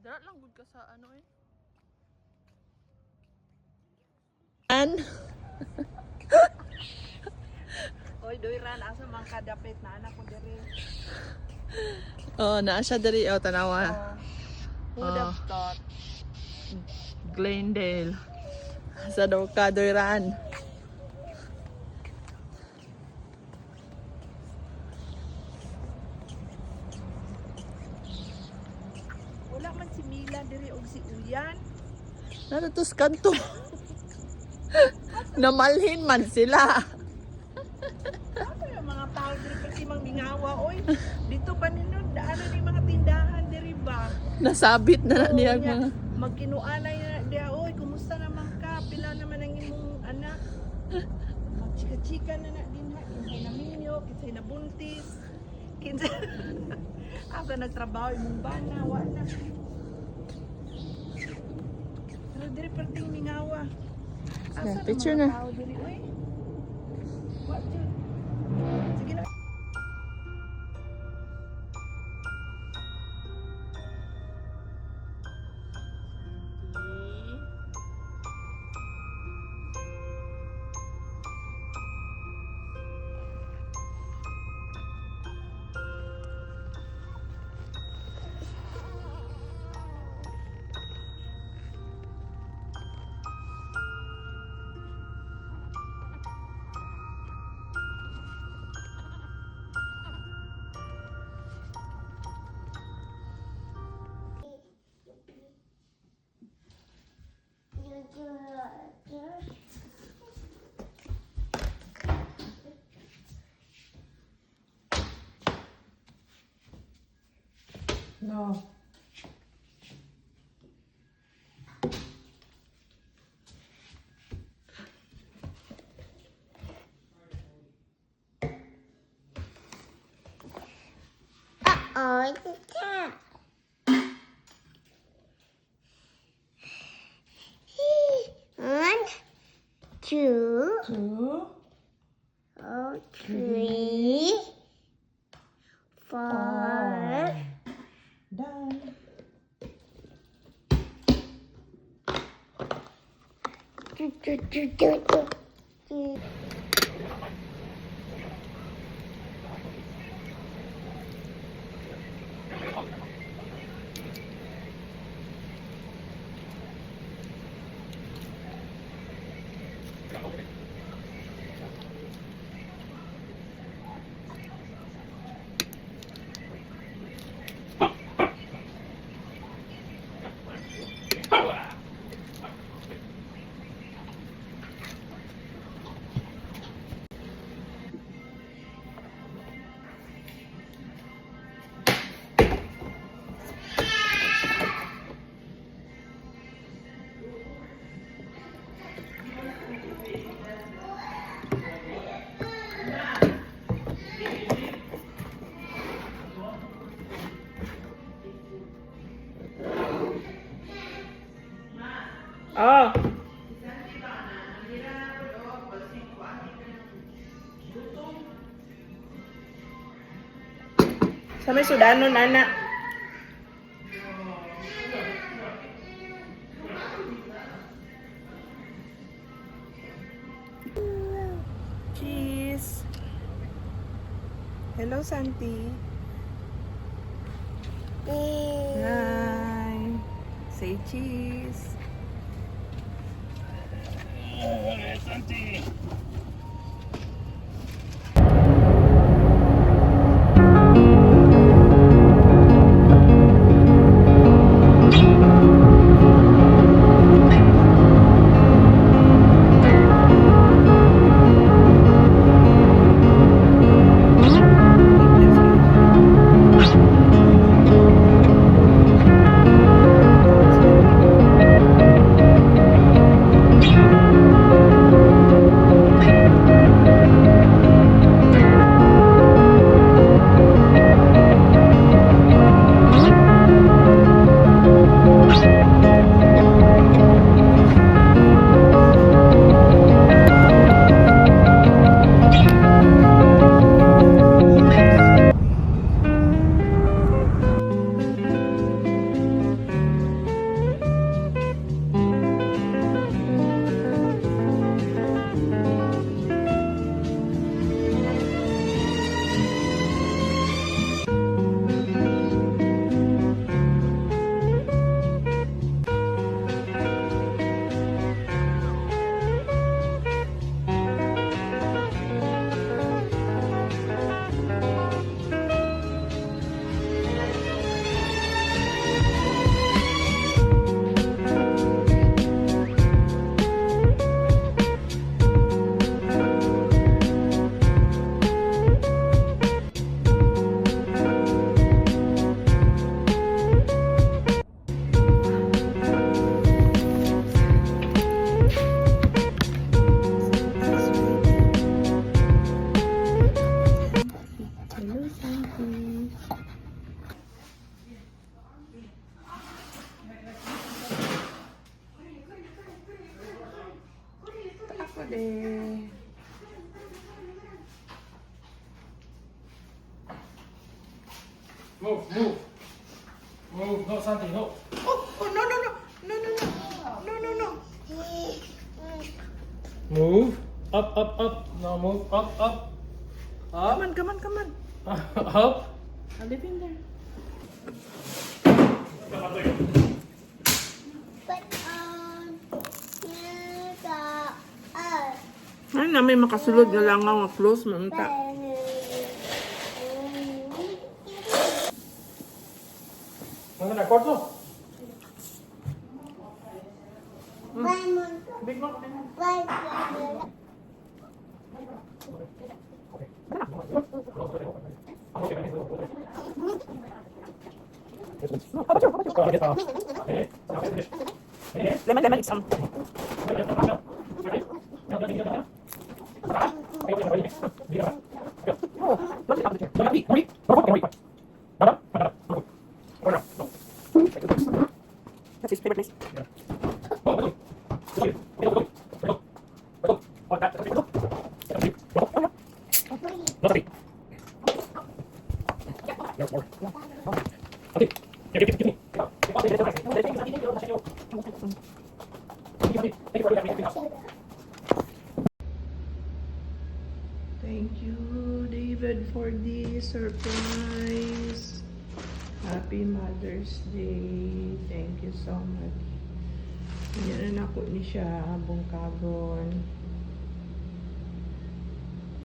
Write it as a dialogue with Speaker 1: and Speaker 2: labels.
Speaker 1: Dara lang gud ka sa ano eh.
Speaker 2: Oy, doyran asa man kadapit na anak ko diri.
Speaker 1: Oh, naa siya diri oh tanawa.
Speaker 2: Who would have thought?
Speaker 1: Glendale. Sa daw ka doiran.
Speaker 2: Wala man si Mila diri og si Uyan.
Speaker 1: Naratos kanto. Namalhin man sila.
Speaker 2: Ano yung mga tao diri kasi mang mingawa oy. Dito pa ninod ano ni mga tindahan diri ba?
Speaker 1: Nasabit na niya
Speaker 2: Nya,
Speaker 1: mga.
Speaker 2: magkinuanay na dia oy, kumusta naman ka? Pila naman ang imong anak? Magchika-chika na na din ha. Kinsay na minyo, kinsay na buntis. Kinsay asa nagtrabaho imong bana, wa na. Pero diri perting mingawa. Asa
Speaker 1: Picture
Speaker 2: mga
Speaker 1: na.
Speaker 2: tao diri oy? What yun? Sige na. No.
Speaker 3: Oh, it's a cat. One, two,
Speaker 2: Two,
Speaker 3: three, four.
Speaker 2: done. Oh. Sa may sudanon, anak. Cheese. Hello, Santi. Hi. Say cheese. Santi. birthday.
Speaker 4: Move, move. Move, no, Santi, no.
Speaker 2: Oh, no, no, no. No, no, no. No, no, no.
Speaker 4: Move. Up, up, up. No, move. Up, up.
Speaker 2: Come
Speaker 4: Up.
Speaker 2: on, come on, come on.
Speaker 4: Up.
Speaker 2: I'll leave him there.
Speaker 3: Put on the earth.
Speaker 2: Ay, na may makasulod na lang nga close manta.
Speaker 4: Ano na, kwarto?
Speaker 2: Big Mac. Lemon, isang. That's his favorite place. Thank you, David, for the surprise. Happy Mother's Day. Thank you so much. Yan na ako ni siya, bungkagon.